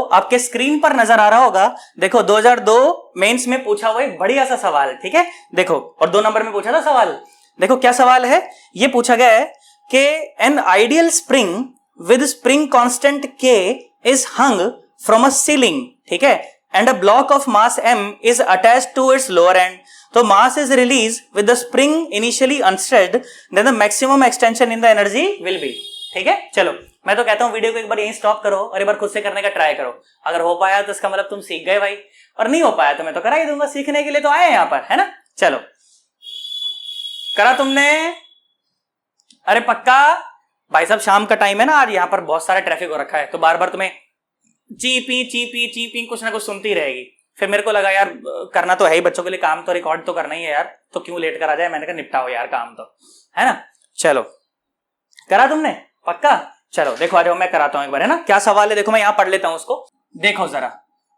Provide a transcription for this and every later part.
आपके स्क्रीन पर नजर आ रहा होगा, देखो 2002 मेंस में पूछा हुआ एक बढ़िया सा सवाल, ठीक है, देखो, और 2 नंबर में पूछा था सवाल। देखो क्या सवाल है, ये पूछा गया है कि an ideal spring with spring constant के is hung from a ceiling, ठीक है, and a block of mass m is attached to its lower end, तो mass is release with the spring initially unstretched, then the maximum extension in the energy will be. ठीक है, चलो मैं तो कहता हूं वीडियो को एक बार यहीं स्टॉप करो और एक बार खुद से करने का ट्राई करो। अगर हो पाया तो इसका मतलब तुम सीख गए भाई, और नहीं हो पाया तो मैं तो करा ही दूंगा, सीखने के लिए तो आए यहां पर, है ना। चलो करा तुमने? अरे पक्का भाई साहब, शाम का टाइम है ना, आज यहाँ पर बहुत सारा ट्रैफिक हो रखा है, तो बार बार तुम्हें चीपी चीपी चीपी कुछ ना कुछ सुनती रहेगी। फिर मेरे को लगा यार करना तो है ही बच्चों के लिए, काम तो रिकॉर्ड तो करना ही है यार, तो क्यों लेट करा जाए, मैंने कहा निपटाओ यार काम तो, है ना। चलो करा तुमने पक्का? चलो देखो आ जाओ, मैं कराता हूं एक बार, है ना। क्या सवाल है देखो, मैं यहां पढ़ लेता हूं उसको, देखो जरा।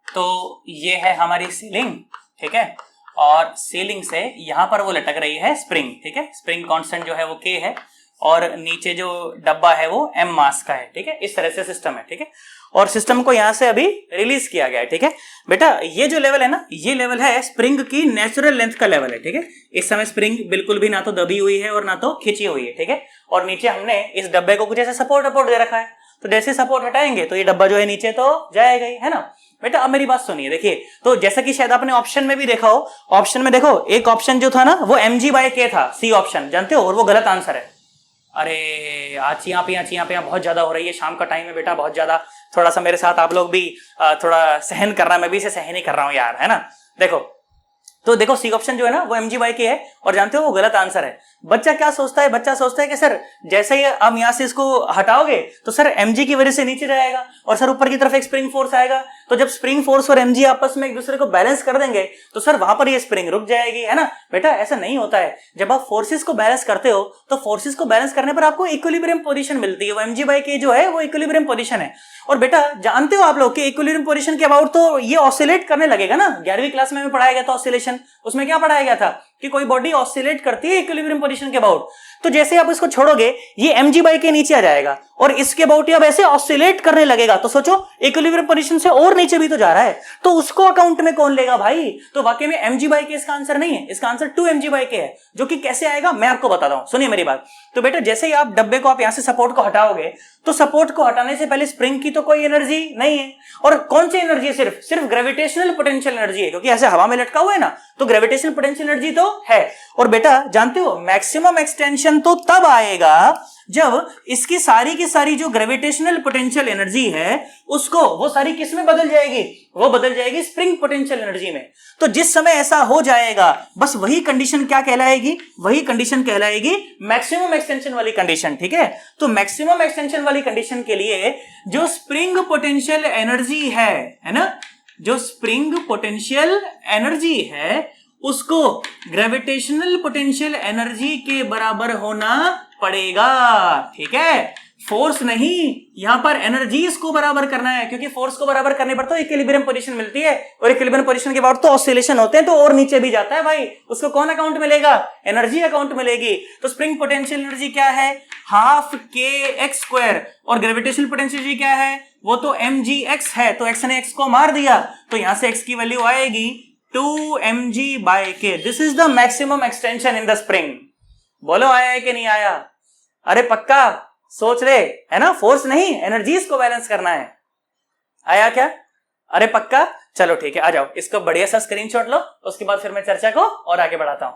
तो ये है हमारी सीलिंग, ठीक है, और सीलिंग से यहां पर वो लटक रही है स्प्रिंग, ठीक है, स्प्रिंग कांस्टेंट जो है वो K है, और नीचे जो डब्बा है वो m मास का है, ठीक है, इस तरह से सिस्टम है, ठीक है, और सिस्टम को यहां से अभी रिलीज किया गया है, ठीक है। बेटा ये जो लेवल है ना, ये लेवल है स्प्रिंग की नेचुरल लेंथ का लेवल है, ठीक है। इस समय स्प्रिंग बिल्कुल भी ना तो दबी हुई है और ना तो खिंची हुई है, ठीक है, और नीचे हमने इस डब्बे को कुछ ऐसे सपोर्ट दे रखा है, तो जैसे सपोर्ट हटाएंगे तो ये डब्बा जो है नीचे तो जाएगा ही, है ना। बेटा अब मेरी बात सुनिए, देखिए, तो जैसा कि शायद आपने ऑप्शन में भी देखा हो, ऑप्शन में देखो एक ऑप्शन जो था ना वो mg/k था, सी ऑप्शन, जानते हो, और वो गलत आंसर है। अरे आज चियां पियां बहुत ज्यादा हो रही है, शाम का टाइम है बेटा, बहुत ज्यादा, थोड़ा सा मेरे साथ आप लोग भी थोड़ा सहन करना, मैं भी इसे सहन ही कर रहा हूं यार, है ना। देखो तो देखो सी ऑप्शन जो है ना वो mg/k है, और जानते हो वो गलत आंसर है। बच्चा क्या सोचता है, बच्चा सोचता है कि सर जैसे ही हम यहां से इसको हटाओगे तो सर mg की वजह से नीचे जाएगा और सर ऊपर की तरफ एक स्प्रिंग फोर्स आएगा, तो जब स्प्रिंग फोर्स और mg आपस में एक दूसरे को बैलेंस कर देंगे तो सर वहां पर ये स्प्रिंग रुक जाएगी, है ना। बेटा ऐसा नहीं होता है, जब आप फोर्सेस को बैलेंस करते हो तो फोर्सेस को बैलेंस करने पर आपको इक्विलिब्रियम पोजीशन मिलती है, वो mg/k जो है वो इक्विलिब्रियम पोजीशन है। और बेटा जानते हो आप लोग कि इक्विलिब्रियम पोजीशन के अबाउट तो ये ऑसिलेट करने लगेगा ना, 11वीं क्लास में पढ़ाया गया था ऑसिलेशन, उसमें क्या पढ़ाया गया था कि कोई बॉडी ऑसिलेट करती है इक्विलिब्रियम पोजीशन के अबाउट, तो जैसे आप इसको छोड़ोगे ये mg/k नीचे आ जाएगा और इसके अबाउट अब ऐसे ऑसिलेट करने लगेगा, तो सोचो इक्विलिब्रियम पोजीशन से और नीचे भी तो जा रहा है, तो उसको अकाउंट में कौन लेगा भाई। तो वाकई में mg/k इसका आंसर नहीं है, इसका आंसर 2mg/k है, जो कि कैसे आएगा मैं आपको बताता हूं, सुनिए मेरी बात। तो बेटा जैसे ही आप डब्बे को आप यहां से सपोर्ट को हटाओगे तो सपोर्ट को हटाने से पहले स्प्रिंग की तो कोई एनर्जी नहीं है, और कौन सी एनर्जी है, सिर्फ ग्रेविटेशनल पोटेंशियल एनर्जी है, क्योंकि ऐसे हवा में लटका हुआ है ना, तो ग्रेविटेशनल पोटेंशियल एनर्जी तो है। और बेटा जानते हो मैक्सिमम एक्सटेंशन तो तब आएगा जब इसकी सारी की सारी जो ग्रेविटेशनल पोटेंशियल एनर्जी है उसको वो सारी किस में बदल जाएगी, वो बदल जाएगी स्प्रिंग पोटेंशियल एनर्जी में। तो जिस समय ऐसा हो जाएगा बस वही कंडीशन क्या कहलाएगी, वही कंडीशन कहलाएगी मैक्सिमम एक्सटेंशन वाली कंडीशन, ठीक है। तो मैक्सिमम एक्सटेंशन वाली कंडीशन के लिए जो स्प्रिंग पोटेंशियल एनर्जी है ना, जो स्प्रिंग पोटेंशियल एनर्जी है उसको ग्रेविटेशनल पोटेंशियल एनर्जी के बराबर होना पड़ेगा, ठीक है। फोर्स नहीं, यहां पर एनर्जीज को बराबर करना है, क्योंकि फोर्स को बराबर करने पर तो इक्विलिब्रियम पोजीशन मिलती है, और इक्विलिब्रियम पोजीशन के बाद तो ऑसिलेशन होते हैं, तो और नीचे भी जाता है भाई, उसको कौन अकाउंट में लेगा, एनर्जी अकाउंट में लेगी। तो स्प्रिंग पोटेंशियल एनर्जी क्या है, हाफ kx², और ग्रेविटेशनल पोटेंशियल एनर्जी क्या है, वो तो mgx है, तो x ने x को मार दिया, तो यहां से x की वैल्यू आएगी 2mg/k। This is the maximum extension in the spring. बोलो आया है कि नहीं आया? अरे पक्का सोच रहे है ना, फोर्स नहीं एनर्जीज को बैलेंस करना है, आया क्या? अरे पक्का, चलो ठीक है, आ जाओ, इसको बढ़िया सा स्क्रीनशॉट लो, उसके बाद फिर मैं चर्चा को और आगे बढ़ाता हूं।